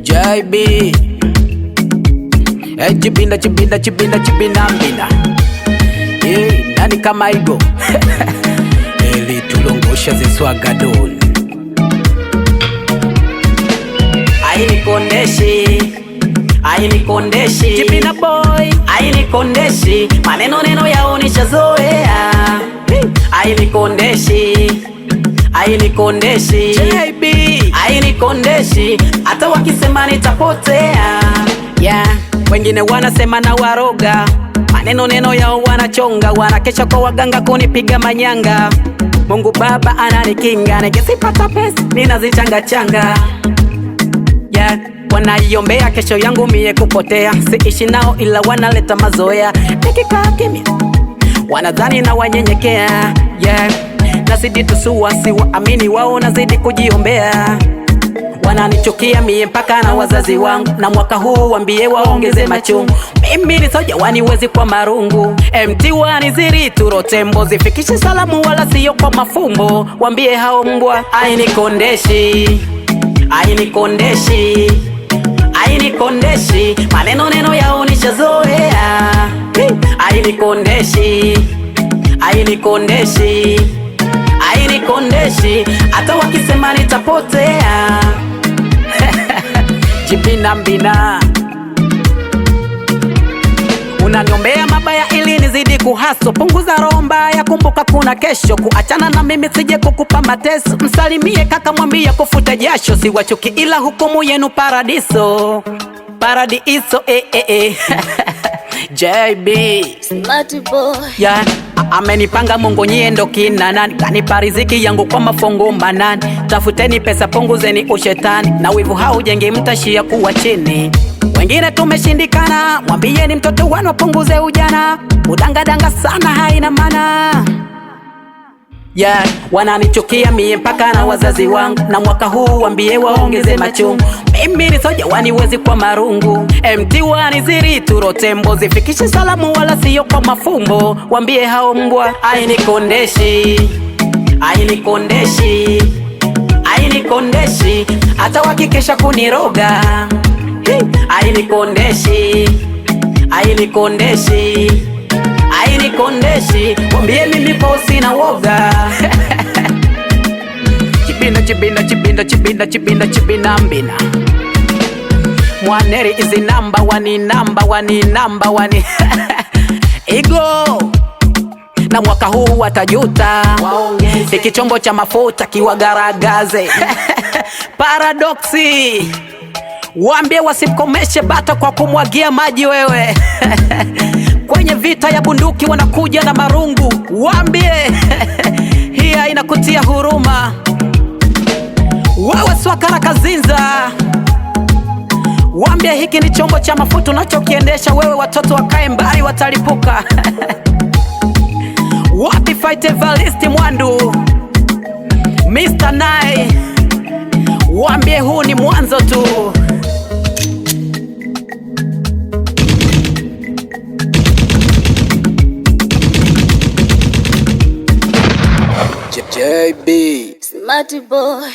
JB Chibinda mbina nani kama igo Eli tulongosha ziswagadoni Ainikondeshi Chibina boy Ainikondeshi maneno yao nishazoea Ainikondeshi JB Ainikondeshi hata wakisema nitapotea. Yeah, wengine wanasema na waroga, maneno yao wanachonga, wanakesha kwa waganga kunipiga manyanga. Mungu Baba ananikinga, nikisipata pesa ninazichanga. Yeah, wanaiombea kesho yangu mie kupotea, siishi nao ila wanaleta mazoea. Nikikaa kimya wanadhani na wanyenyekea. Yeah, nazidi tusua siwaamini wao, nazidi kujiombea. Wananichukia mie mpaka na wazazi wangu, na mwaka huu wambie waongeze machungu. Mimi ni soja waniwezi kwa marungu, MT waniziri turotembo, zifikishe salamu wala siyo kwa mafumbo. Wambie hao mbwa Ainikondeshi maneno yao nishazoea. Ainikondeshi hata wakisema nitapotea. Chibina mbina unaniombea mabaya ili nizidi kuhaso. Punguza roho mbaya, kumbuka kuna kesho. Kuachana na mimi sije kukupa mateso. Msalimie kaka, mwambie kufuta jasho. Siwachuki ila hukumu yenu paradiso. JB Smarty boy yeah, amenipanga Mungu nyie ndo kina nani, kanipa riziki yangu kwa mafungu manani. Tafuteni pesa punguzeni ushetani, na wivu haujengi mtashia kuwa chini. Wengine tumeshindikana, mwambieni mtoto wanu punguze ujana. Udangadanga sana haina maana. Yeah, wananichukia mie mpaka na wazazi wangu, na mwaka huu wambie waongeze machungu. Mimi ni soja waniwezi kwa marungu, MT waniziri turotembo, zifikishe salamu wala siyo kwa mafumbo. Wambie hao mbwa Ainikondeshi hata wakikesha kuniroga. Ainikondeshi wambie mimi po sina woga. Chibina mbina Mwaneri izi number one Igo na mwaka huu watajuta, hiki chombo cha mafuta kiwagaragaze. Paradoxi wambie wasikomeshe bata kwa kumwagia maji wewe. Kwenye vita ya bunduki wanakuja na marungu. Wambie hii inakutia huruma. Wewe swakara kazinza, wambie hiki ni chombo cha mafuta unachokiendesha wewe. Watoto wakae mbali watalipuka. Wapi fight Evarist Mwandu Mr. Nai, wambie huu ni mwanzo tu. JB Smarty boy